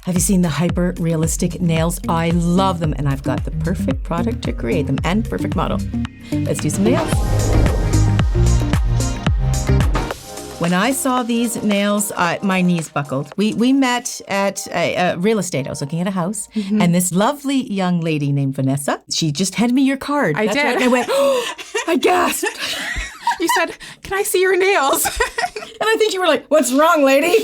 Have you seen the hyper realistic nails? I love them, and I've got the perfect product to create them and perfect model. Let's do some nails. When I saw these nails, my knees buckled. We met at real estate. I was looking at a house, and this lovely young lady named Vanessa, she just handed me your card. I did. Right. And I went, oh, I gasped. You said, can I see your nails? And I think you were like, what's wrong, lady?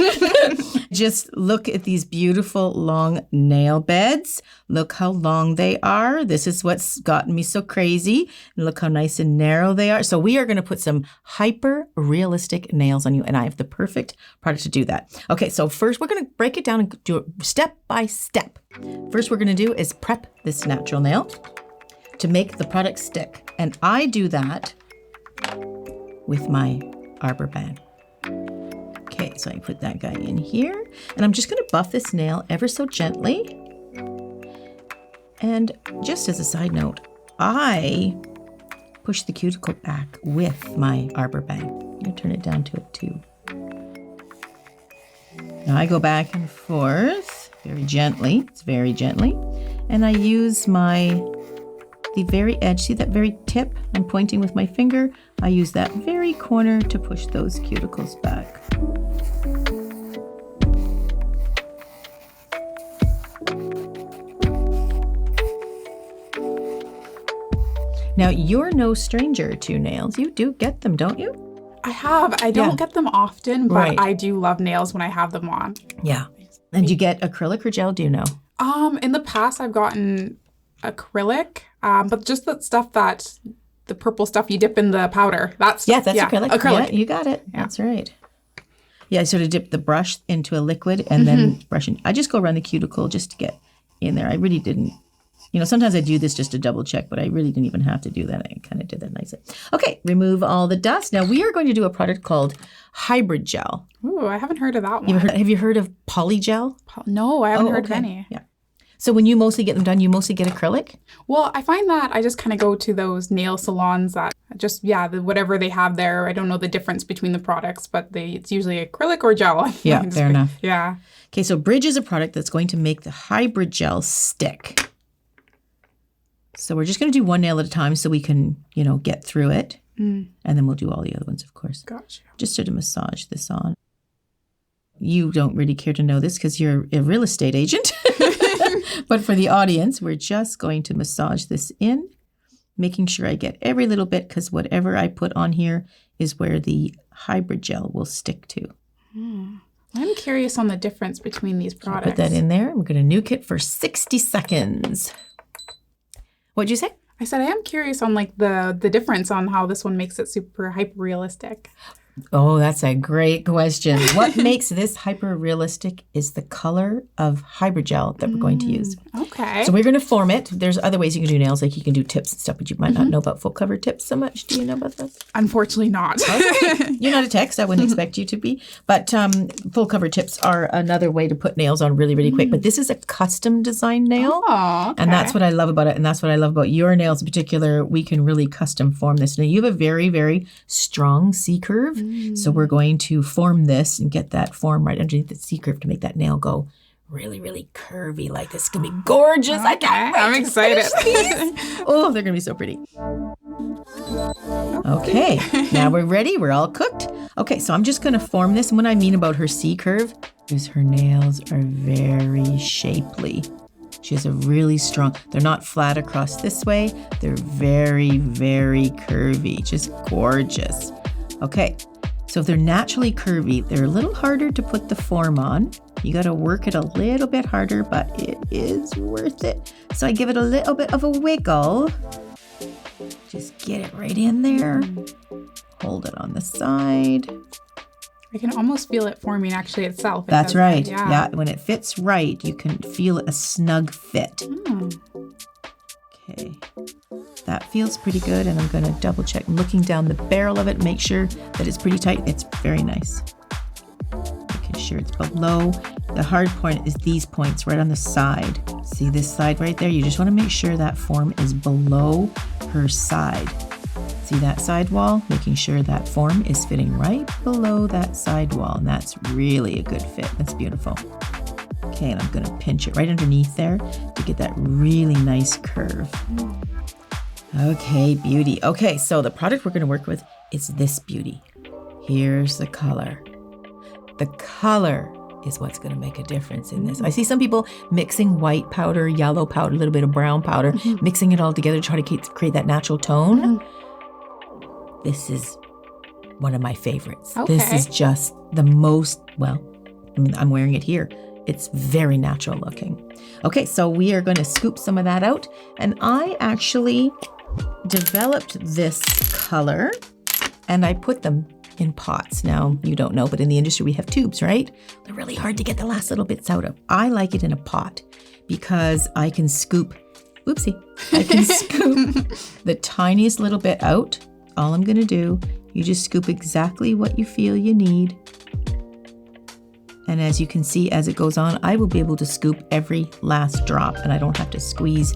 Just look at these beautiful long nail beds. Look how long they are. This is what's gotten me so crazy. And look how nice and narrow they are. So we are going to put some hyper realistic nails on you. And I have the perfect product to do that. Okay, so first we're going to break it down and do it step by step. First we're going to do is prep this natural nail to make the product stick. And I do that with my arbor band. Okay, so I put that guy in here, and I'm just gonna buff this nail ever so gently. And just as a side note, I push the cuticle back with my arbor band. I'm gonna turn it down to a 2. Now I go back and forth very gently, it's very gently, and I use the very edge, see that very tip? I'm pointing with my finger. I use that very corner to push those cuticles back. Now, you're no stranger to nails. You do get them, don't you? I have. I don't get them often, but Right. I do love nails when I have them on. Yeah. And you get acrylic or gel, do you know? In the past, I've gotten acrylic, but just the stuff the purple stuff you dip in the powder. That's acrylic. Acrylic. Yeah, you got it. Yeah. That's right. Yeah, I sort of dip the brush into a liquid and then brush in. I just go around the cuticle just to get in there. I really didn't. Sometimes I do this just to double check, but I really didn't even have to do that. I kind of did that nicely. Okay, remove all the dust. Now we are going to do a product called hybrid gel. Ooh, I haven't heard of that one. Have you heard of polygel? No, I haven't heard of any. Yeah. So when you mostly get them done, you mostly get acrylic? Well, I find that I just kind of go to those nail salons that just, whatever they have there. I don't know the difference between the products, but it's usually acrylic or gel. Yeah, fair enough. Yeah. Okay, so Bridge is a product that's going to make the hybrid gel stick. So we're just going to do one nail at a time so we can, get through it. And then we'll do all the other ones, of course. Gotcha. Just sort of massage this on. You don't really care to know this because you're a real estate agent. But for the audience, we're just going to massage this in, making sure I get every little bit because whatever I put on here is where the hybrid gel will stick to. I'm curious on the difference between these products. Put that in there. We're going to nuke it for 60 seconds. What'd you say? I said I am curious on the difference on how this one makes it super hyper realistic. Oh, that's a great question. What makes this hyper realistic is the color of hybrid gel that we're going to use. Okay. So we're going to form it. There's other ways you can do nails, like you can do tips and stuff, but you might not know about full cover tips so much. Do you know about those? Unfortunately not. Okay. You're not a tech, so I wouldn't expect you to be. But full cover tips are another way to put nails on really, really quick. But this is a custom design nail. Oh, okay. And that's what I love about it. And that's what I love about your nails in particular. We can really custom form this. Now, you have a very, very strong C curve. So we're going to form this and get that form right underneath the C curve to make that nail go really, really curvy like this. It's going to be gorgeous. Okay. I can't wait. I'm excited. Oh, they're going to be so pretty. Okay, now we're ready. We're all cooked. Okay, so I'm just going to form this. And what I mean about her C curve is her nails are very shapely. She has a really strong, they're not flat across this way. They're very, very curvy, just gorgeous. Okay, so if they're naturally curvy, they're a little harder to put the form on. You got to work it a little bit harder, but it is worth it. So I give it a little bit of a wiggle. Just get it right in there. Hold it on the side. I can almost feel it forming actually itself. That's right. Yeah, when it fits right, you can feel a snug fit. Okay. That feels pretty good, and I'm going to double check. I'm looking down the barrel of it, make sure that it's pretty tight. It's very nice. Making sure it's below. The hard point is these points right on the side. See this side right there? You just want to make sure that form is below her side. See that side wall? Making sure that form is fitting right below that side wall. And that's really a good fit. That's beautiful. Okay, and I'm going to pinch it right underneath there to get that really nice curve. Okay, beauty. Okay, so the product we're going to work with is this beauty. Here's the color. The color is what's going to make a difference in this. I see some people mixing white powder, yellow powder, a little bit of brown powder, mixing it all together to try to create that natural tone. This is one of my favorites. Okay. This is just the most, well, I mean, I'm wearing it here. It's very natural looking. Okay, so we are going to scoop some of that out. And I actually developed this color and I put them in pots. Now, you don't know, but in the industry we have tubes, right? They're really hard to get the last little bits out of. I like it in a pot because I can scoop, I can scoop the tiniest little bit out. All I'm going to do, you just scoop exactly what you feel you need. And as you can see, as it goes on, I will be able to scoop every last drop and I don't have to squeeze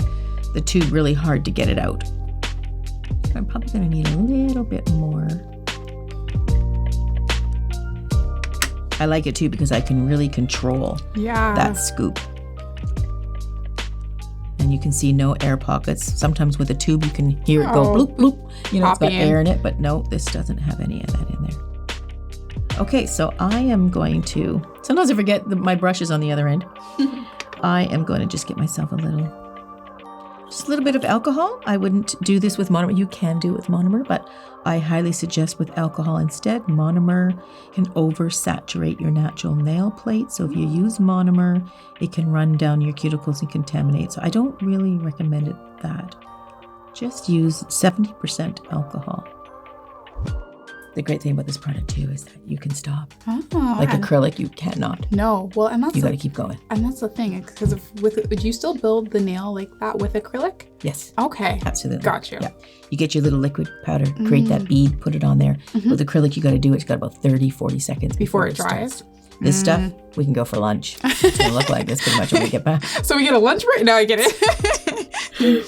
the tube really hard to get it out. I'm probably going to need a little bit more. I like it too because I can really control that scoop. And you can see no air pockets. Sometimes with a tube, you can hear it go bloop, bloop. You know, it's got air in it, but no, this doesn't have any of that in there. Okay, so I am going to, sometimes I forget my brush is on the other end. I am going to just get myself just a little bit of alcohol. I wouldn't do this with monomer. You can do it with monomer, but I highly suggest with alcohol instead. Monomer can oversaturate your natural nail plate. So if you use monomer, it can run down your cuticles and contaminate. So I don't really recommend that. Just use 70% alcohol. The great thing about this product too is that you can stop. Like acrylic, you cannot. No, well, and that's you got to keep going. And that's the thing, because would you still build the nail like that with acrylic? Yes. Okay. Absolutely. Got you. Yeah. You get your little liquid powder, create that bead, put it on there. With acrylic, you got to do it. It's got about 30, 40 seconds before it dries. This stuff, we can go for lunch. It's going to look like this pretty much when we get back. So we get a lunch break? No, I get it.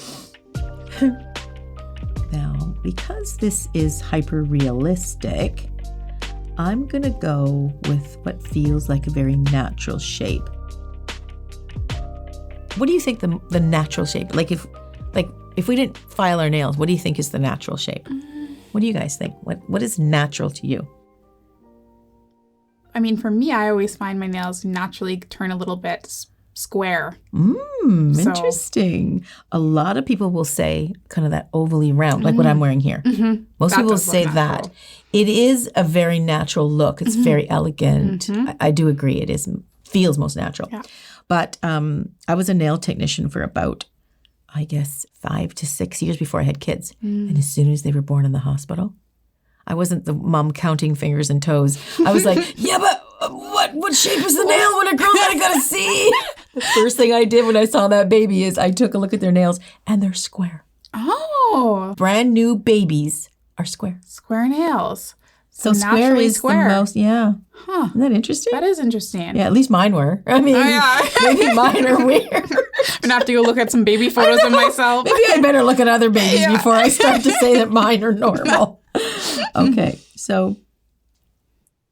Now, because this is hyper-realistic, I'm going to go with what feels like a very natural shape. What do you think the natural shape? Like if we didn't file our nails, what do you think is the natural shape? What do you guys think? What is natural to you? I mean, for me, I always find my nails naturally turn a little bit square. Interesting. A lot of people will say kind of that ovally round, like what I'm wearing here. Most people say that. It is a very natural look. It's very elegant. I do agree. It feels most natural. Yeah. But I was a nail technician for about, I guess, 5 to 6 years before I had kids. And as soon as they were born in the hospital, I wasn't the mom counting fingers and toes. I was like, yeah, but what shape is the nail when a girl I gotta see? The first thing I did when I saw that baby is I took a look at their nails and they're square. Oh. Brand new babies are square. Square nails. So square is the most, Huh. Isn't that interesting? That is interesting. Yeah, at least mine were. I mean, maybe mine are weird. I'm gonna have to go look at some baby photos of myself. Maybe I better look at other babies before I start to say that mine are normal. Okay, so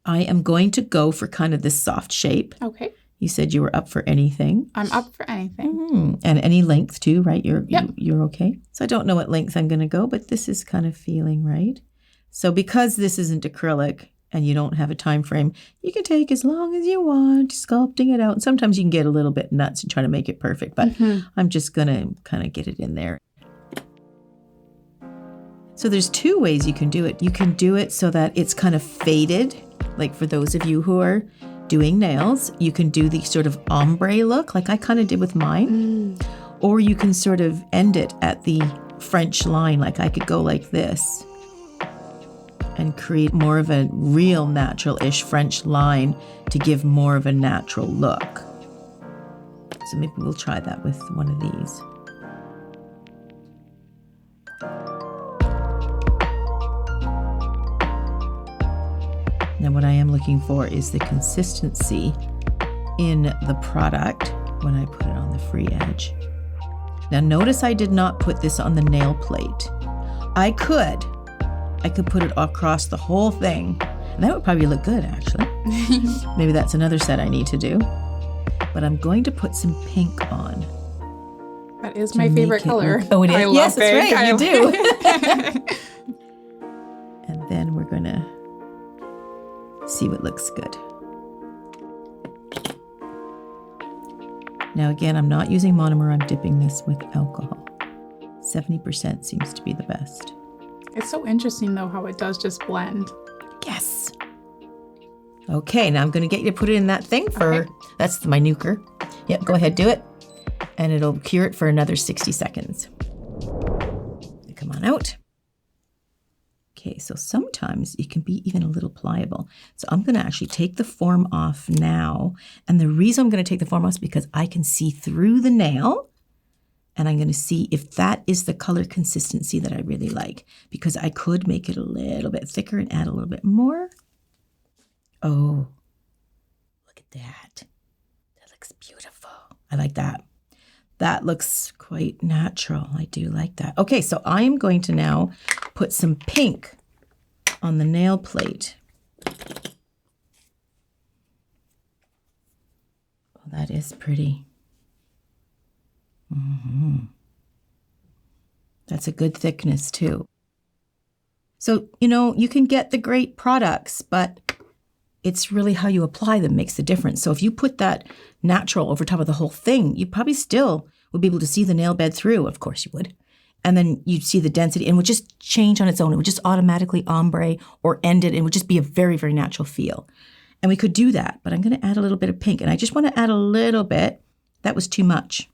I am going to go for kind of this soft shape. Okay. You said you were up for anything. I'm up for anything. And any length too, right? You're okay. So I don't know what length I'm going to go, but this is kind of feeling right. So because this isn't acrylic and you don't have a time frame, you can take as long as you want, sculpting it out. And sometimes you can get a little bit nuts and try to make it perfect, but I'm just going to kind of get it in there. So there's 2 ways you can do it. You can do it so that it's kind of faded. Like for those of you who are doing nails, you can do the sort of ombre look like I kind of did with mine. Or you can sort of end it at the French line. Like I could go like this and create more of a real natural-ish French line to give more of a natural look. So maybe we'll try that with one of these. Now what I am looking for is the consistency in the product when I put it on the free edge. Now notice I did not put this on the nail plate. I could put it across the whole thing. And that would probably look good actually. Maybe that's another set I need to do. but I'm going to put some pink on. That is my favorite color. Oh, it is? I love Yes, pink. that's right. You do. And then we're going to see what looks good. Now, again, I'm not using monomer. I'm dipping this with alcohol. 70% seems to be the best. It's so interesting, though, how it does just blend. Yes. Okay, now I'm going to get you to put it in that thing for, that's my nuker. Yep, go ahead, do it. And it'll cure it for another 60 seconds. Come on out. Okay, so sometimes it can be even a little pliable. So I'm going to actually take the form off now. And the reason I'm going to take the form off is because I can see through the nail. And I'm going to see if that is the color consistency that I really like. Because I could make it a little bit thicker and add a little bit more. Oh, look at that. That looks beautiful. I like that. That looks quite natural. I do like that. Okay, so I am going to now put some pink on the nail plate. Oh, that is pretty. That's a good thickness too. So, you can get the great products, but it's really how you apply them makes the difference. So if you put that natural over top of the whole thing, you probably still would be able to see the nail bed through. Of course you would. And then you'd see the density and it would just change on its own. It would just automatically ombre or end it. And it would just be a very, very natural feel. And we could do that, but I'm going to add a little bit of pink. And I just want to add a little bit. That was too much.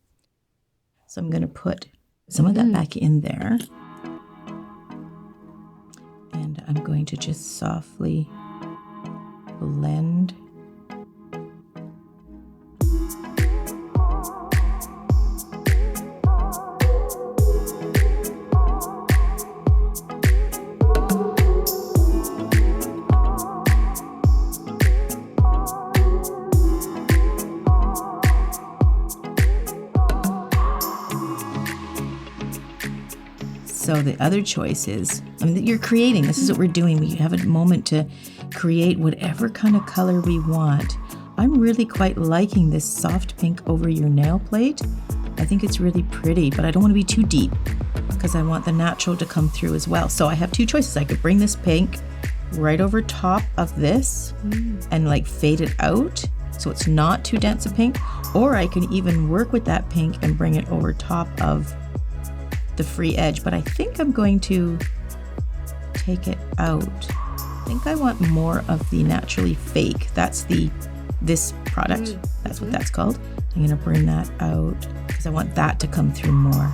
So I'm going to put some of that back in there. And I'm going to just softly blend. So the other choice is, you're creating, this is what we're doing. We have a moment to create whatever kind of color we want. I'm really quite liking this soft pink over your nail plate. I think it's really pretty, but I don't want to be too deep because I want the natural to come through as well. So I have two choices. I could bring this pink right over top of this and fade it out so it's not too dense a pink, or I can even work with that pink and bring it over top of the free edge, but I think I'm going to take it out. I think I want more of the naturally fake. That's this product. That's what that's called. I'm going to bring that out because I want that to come through more.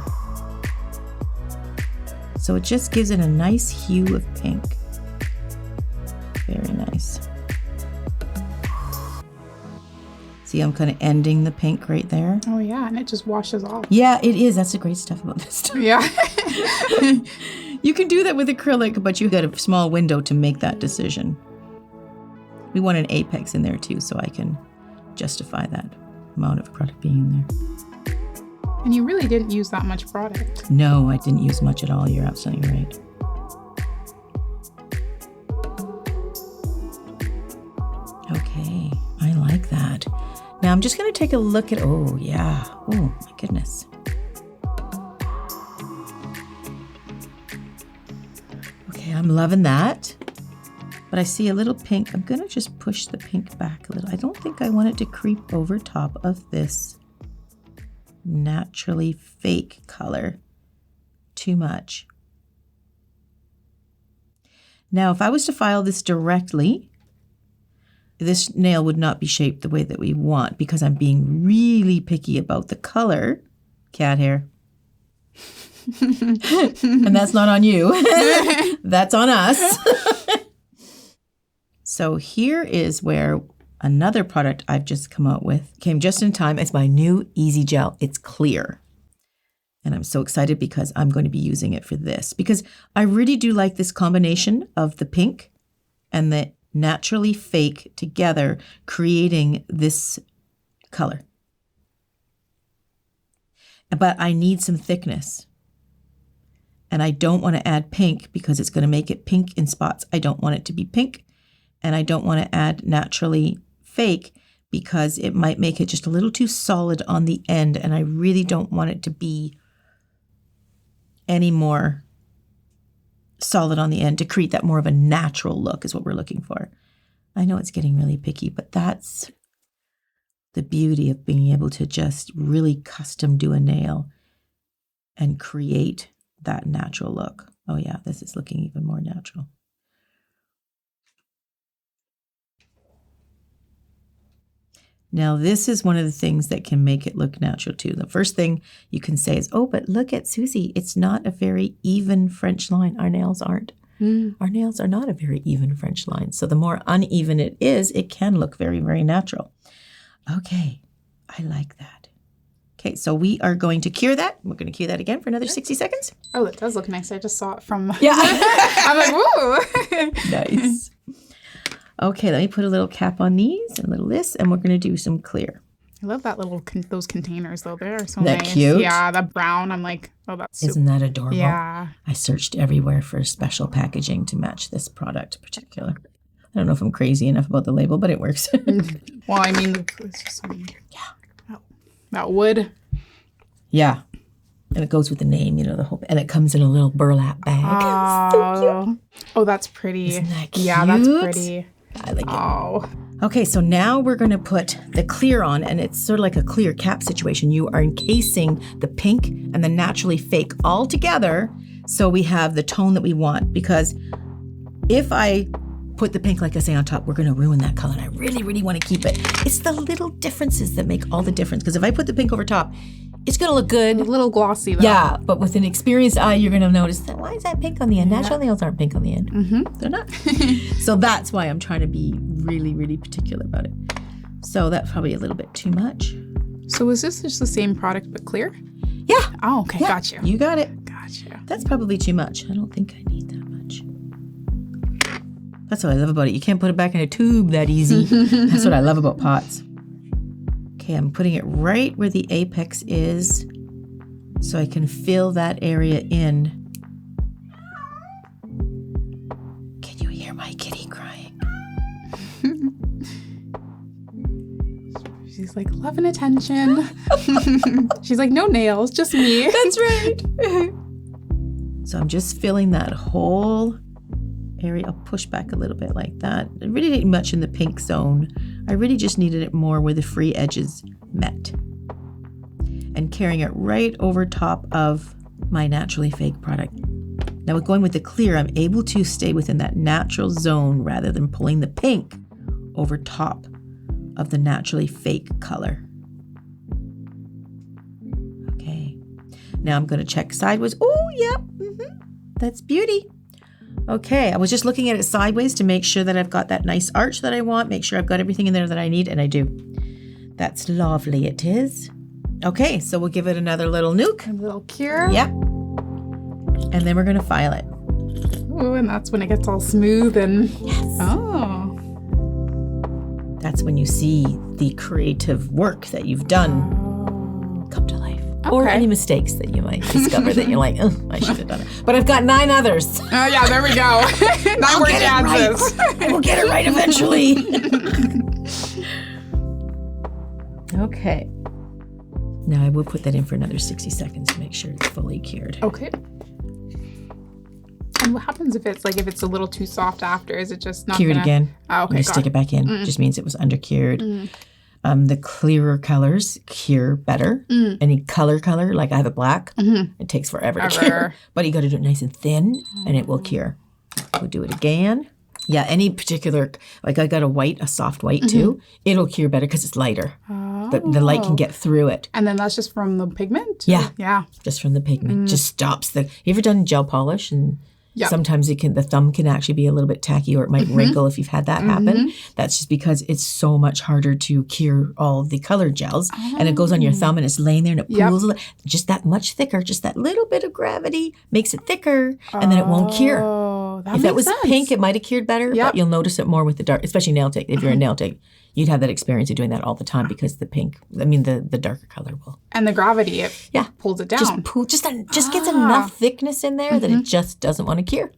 So it just gives it a nice hue of pink. Very nice. See, I'm kind of ending the pink right there. Oh, yeah, and it just washes off. Yeah, it is. That's the great stuff about this stuff. Yeah. You can do that with acrylic, but you got a small window to make that decision. We want an apex in there too, so I can justify that amount of product being in there. And you really didn't use that much product. No, I didn't use much at all. You're absolutely right. Okay, I like that. Now I'm just going to take a look at, oh yeah, oh my goodness. Okay, I'm loving that. But I see a little pink. I'm going to just push the pink back a little. I don't think I want it to creep over top of this naturally fake color too much. Now, if I was to file this directly, this nail would not be shaped the way that we want because I'm being really picky about the color. Cat hair. And that's not on you. That's on us. So here is where another product I've just come out with came just in time. It's my new Easy Gel. It's clear. And I'm so excited because I'm going to be using it for this because I really do like this combination of the pink and the naturally fake together, creating this color. But I need some thickness. And I don't want to add pink because it's going to make it pink in spots. I don't want it to be pink. And I don't want to add naturally fake because it might make it just a little too solid on the end, and I really don't want it to be any more solid on the end to create that more of a natural look is what we're looking for. I know it's getting really picky, but that's the beauty of being able to just really custom do a nail and create that natural look. Oh yeah, this is looking even more natural. Now, this is one of the things that can make it look natural too. The first thing you can say is, oh, but look at Susie. It's not a very even French line. Our nails aren't. Our nails are not a very even French line. So the more uneven it is, it can look very, very natural. Okay, I like that. Okay, so we are going to cure that. We're going to cure that again for another 60 seconds. Oh, that does look nice. I just saw it from... Yeah. I'm like, whoa. Nice. Okay, let me put a little cap on these and a little this, and we're going to do some clear. I love that little those containers, though. They're so That nice. cute? Yeah, that brown. I'm like, oh, that's super. Isn't that adorable? Yeah. I searched everywhere for special packaging to match this product in particular. I don't know if I'm crazy enough about the label, but it works. Well, I mean, it's just so neat. Yeah. That wood. Yeah. And it goes with the name, you know, the whole, and it comes in a little burlap bag. So cute. Oh, that's pretty. Isn't that cute? Yeah, that's pretty. I like it. Oh. Okay, so now we're going to put the clear on, and it's sort of like a clear cap situation. You are encasing the pink and the naturally fake all together, so we have the tone that we want. Because if I put the pink, like I say, on top, we're going to ruin that color, and I really, really want to keep it. It's the little differences that make all the difference. Because if I put the pink over top, it's going to look good. A little glossy, though. Yeah, but with an experienced eye, you're going to notice that, why is that pink on the end? Natural nails aren't pink on the end. Mm-hmm. They're not. So that's why I'm trying to be really, really particular about it. So that's probably a little bit too much. So is this just the same product but clear? Yeah. Oh, okay. Yeah, Gotcha. you got it. Gotcha. That's probably too much. I don't think I need that much. That's what I love about it. You can't put it back in a tube that easy. That's what I love about pots. Okay, I'm putting it right where the apex is so I can fill that area in. Can you hear my kitty crying? She's like, love and attention. She's like, no nails, just me. That's right. So I'm just filling that whole area. I'll push back a little bit like that. I really didn't much in the pink zone. I really just needed it more where the free edges met. And carrying it right over top of my naturally fake product. Now with going with the clear, I'm able to stay within that natural zone rather than pulling the pink over top of the naturally fake color. Okay. Now I'm going to check sideways. Oh, yep. That's beauty. Okay, I was just looking at it sideways to make sure that I've got that nice arch that I want, make sure I've got everything in there that I need, and I do. That's lovely, it is. Okay, so we'll give it another little nuke. A little cure. Yep. And then we're going to file it. Oh, and that's when it gets all smooth and... Yes. Oh. That's when you see the creative work that you've done come to life. Okay. Or any mistakes that you might discover that you're like, oh, I should have done it. But I've got 9 others. Oh, yeah, there we go. 9 more chances. Right. We'll get it right eventually. Okay. Now I will put that in for another 60 seconds to make sure it's fully cured. Okay. And what happens if it's a little too soft after? Is it just not Cured again. Oh, okay. You stick it back in. Just means it was undercured. The clearer colors cure better. Any color, like I have a black, it takes forever to cure. But you got to do it nice and thin, and it will cure. We'll do it again. Yeah, any particular, like I got a soft white too. It'll cure better because it's lighter. The light can get through it. And then that's just from the pigment? Yeah. Yeah. Just from the pigment. Just stops the... You ever done gel polish? And sometimes the thumb can actually be a little bit tacky, or it might wrinkle if you've had that happen. That's just because it's so much harder to cure all the color gels. And it goes on your thumb and it's laying there and it pools just that much thicker. Just that little bit of gravity makes it thicker, and then it won't cure. If that was pink, it might have cured better, but you'll notice it more with the dark, especially nail tech. If you're a nail tech, you'd have that experience of doing that all the time because the pink, the darker color will. And the gravity, it pulls it down. Just gets enough thickness in there that it just doesn't want to cure.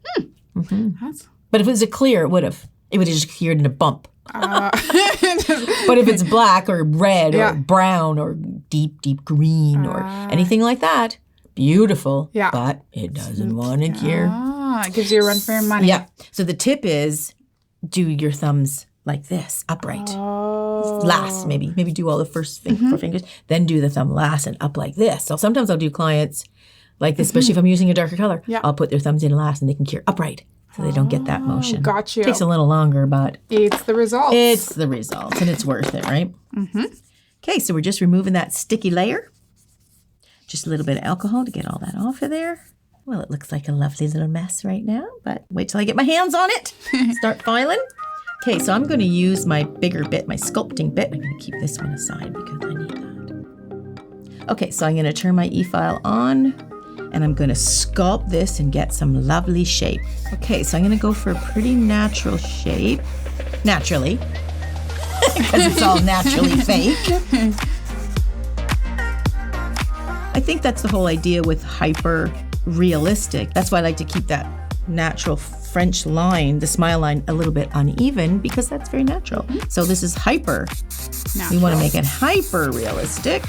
But if it was a clear, it would have just cured in a bump. But if it's black or red or brown or deep, deep green or anything like that, beautiful. Yeah. But it doesn't want to cure. It gives you a run for your money. Yeah. So the tip is do your thumbs like this, upright. Last, maybe do all the first 4 fingers, then do the thumb last and up like this. So sometimes I'll do clients like this, especially if I'm using a darker color. Yeah. I'll put their thumbs in last and they can cure upright. So they don't get that motion. Got you. Takes a little longer, but it's the results. It's the results, and it's worth it, right? Okay, so we're just removing that sticky layer. Just a little bit of alcohol to get all that off of there. Well, it looks like a lovely little mess right now, but wait till I get my hands on it. Start filing. Okay, so I'm going to use my bigger bit, my sculpting bit. I'm going to keep this one aside because I need that. Okay, so I'm going to turn my e-file on. And I'm going to sculpt this and get some lovely shape. Okay, so I'm going to go for a pretty natural shape. Naturally. Because it's all naturally fake. I think that's the whole idea with hyper realistic. That's why I like to keep that natural French line, the smile line, a little bit uneven because that's very natural. So this is hyper. Natural. We want to make it hyper realistic.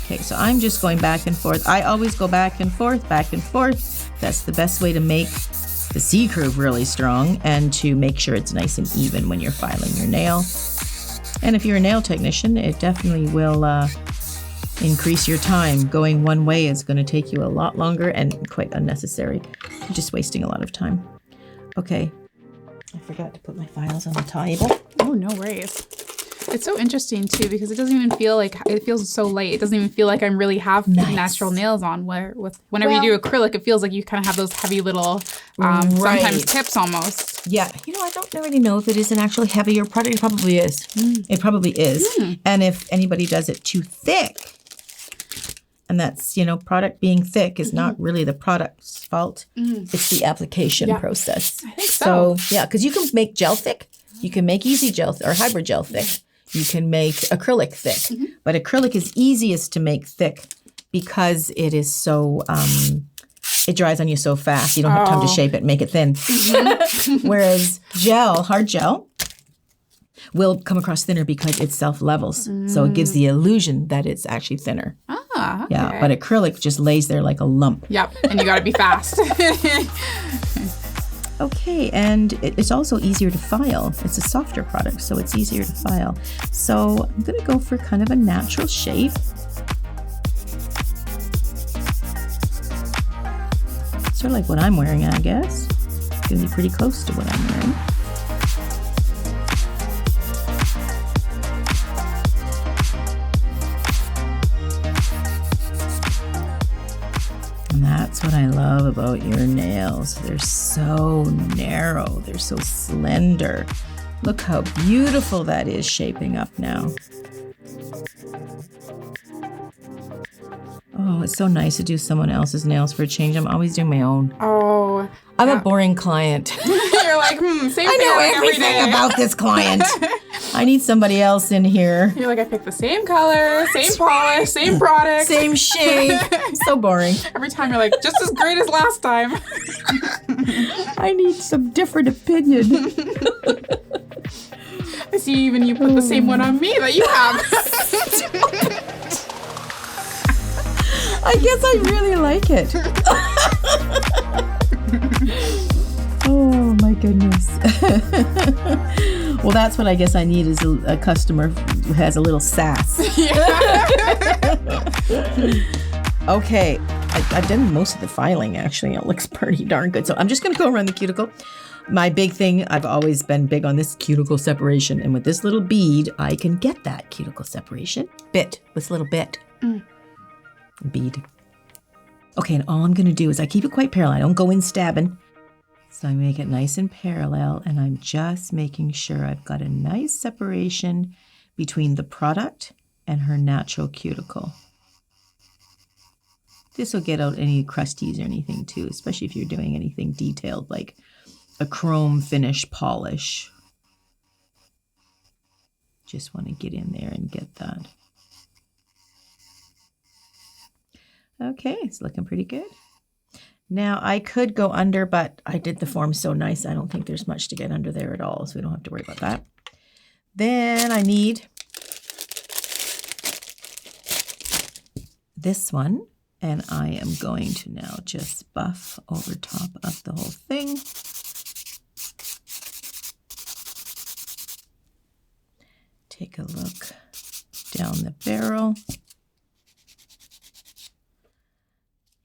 Okay, so I'm just going back and forth. I always go back and forth, back and forth. That's the best way to make the C curve really strong and to make sure it's nice and even when you're filing your nail. And if you're a nail technician, it definitely will increase your time. Going one way is going to take you a lot longer and quite unnecessary. You're just wasting a lot of time. Okay, I forgot to put my files on the table. Oh, no worries. It's so interesting, too, because it doesn't even feel like, it feels so light. It doesn't even feel like I'm really have natural nails on. Whenever you do acrylic, it feels like you kind of have those heavy little, sometimes tips almost. Yeah. I don't really know if it is an actually heavier product. It probably is. It probably is. And if anybody does it too thick, and that's, product being thick is not really the product's fault. It's the application process. I think so. Yeah, because you can make gel thick. You can make easy gel or hybrid gel thick. You can make acrylic thick, but acrylic is easiest to make thick because it is so, it dries on you so fast. You don't have time to shape it and make it thin. Whereas hard gel, will come across thinner because it self-levels. So it gives the illusion that it's actually thinner. Okay. Yeah, but acrylic just lays there like a lump. Yep, and you got to be fast. Okay, and it's also easier to file. It's a softer product, so it's easier to file. So I'm going to go for kind of a natural shape. Sort of like what I'm wearing, I guess. It's going to be pretty close to what I'm wearing. And that's what I love about your nails. They're so narrow. They're so slender. Look how beautiful that is shaping up now. Oh, it's so nice to do someone else's nails for a change. I'm always doing my own. Oh. I'm a boring client. You're like, same thing. I know everything about this client. I need somebody else in here. You're like, I picked the same color, same polish, same product. Same shape. So boring. Every time you're like, just as great as last time. I need some different opinion. I see even you put the same one on me that you have. I guess I really like it. Oh my goodness. Well, that's what I guess I need is a customer who has a little sass. Okay, I've done most of the filing actually. It looks pretty darn good. So I'm just going to go around the cuticle. My big thing, I've always been big on this cuticle separation. And with this little bead, I can get that cuticle separation. This little bit. Bead. Okay, and all I'm going to do is I keep it quite parallel. I don't go in stabbing. So I make it nice and parallel, and I'm just making sure I've got a nice separation between the product and her natural cuticle. This will get out any crusties or anything too, especially if you're doing anything detailed like a chrome finish polish. Just want to get in there and get that. Okay, it's looking pretty good. Now, I could go under, but I did the form so nice, I don't think there's much to get under there at all, so we don't have to worry about that. Then I need this one, and I am going to now just buff over top of the whole thing. Take a look down the barrel.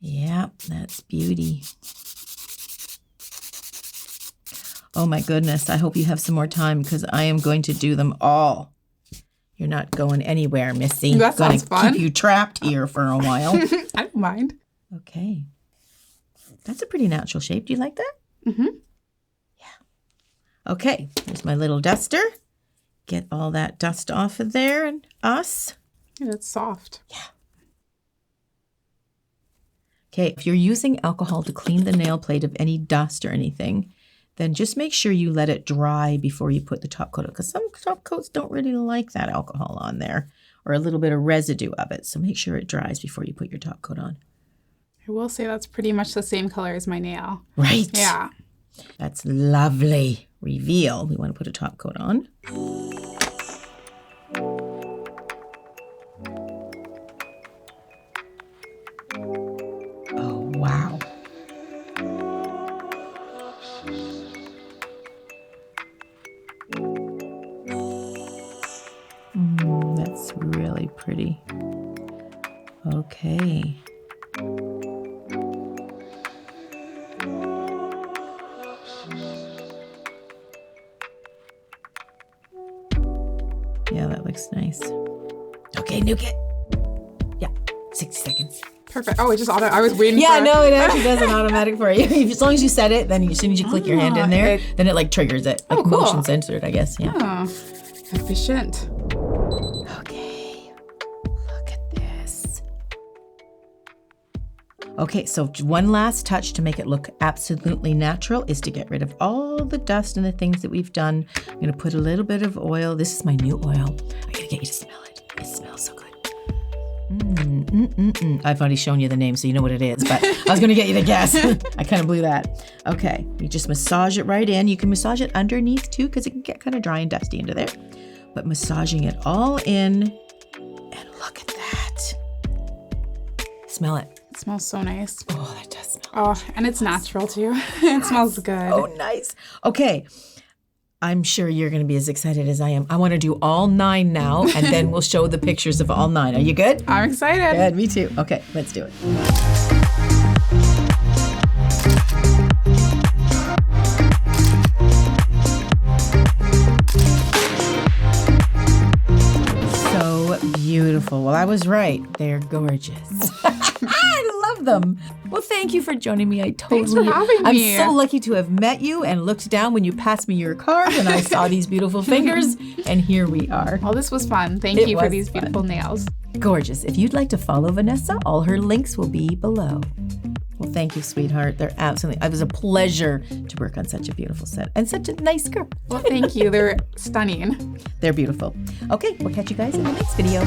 Yep, that's beauty. Oh my goodness, I hope you have some more time because I am going to do them all. You're not going anywhere, Missy. That sounds fun. Keep you trapped here for a while. I don't mind. Okay. That's a pretty natural shape. Do you like that? Mm-hmm. Yeah. Okay, here's my little duster. Get all that dust off of there and us. Yeah, it's soft. Yeah. Okay, if you're using alcohol to clean the nail plate of any dust or anything, then just make sure you let it dry before you put the top coat on, because some top coats don't really like that alcohol on there or a little bit of residue of it. So make sure it dries before you put your top coat on. I will say that's pretty much the same color as my nail. Right. Yeah. That's lovely. Reveal. We want to put a top coat on. Oh, wow. That's really pretty. Okay. Yeah, that looks nice. Okay, nuke it. Yeah, 60 seconds. Perfect. Oh, it just auto. I was waiting. Yeah, for no, it actually does an automatic for you. As long as you set it, then as soon as you click your hand in there, then it like triggers it. Like cool. Motion censored, I guess. Yeah. Oh, efficient. Okay. Look at this. Okay, so one last touch to make it look absolutely natural is to get rid of all the dust and the things that we've done. I'm going to put a little bit of oil. This is my new oil. I got to get you to smell it. It smells so good. I've already shown you the name, so you know what it is, but I was going to get you to guess. I kind of blew that. Okay, you just massage it right in. You can massage it underneath too, because it can get kind of dry and dusty into there. But massaging it all in, and look at that. Smell it. It smells so nice. Oh, that does smell. Oh, and it's natural too. It smells good. Oh, nice. Okay. I'm sure you're going to be as excited as I am. I want to do all 9 now, and then we'll show the pictures of all 9. Are you good? I'm excited. Good, me too. Okay, let's do it. So beautiful. Well, I was right. They're gorgeous. I love them. Well, thank you for joining me. Thanks for having me. I'm so lucky to have met you and looked down when you passed me your card and I saw these beautiful fingers, and here we are. Well, this was fun. Thank you for these beautiful nails. Gorgeous. If you'd like to follow Vanessa, all her links will be below. Well, thank you, sweetheart. They're absolutely, it was a pleasure to work on such a beautiful set and such a nice girl. Well, thank you. They're stunning. They're beautiful. Okay, we'll catch you guys in the next video.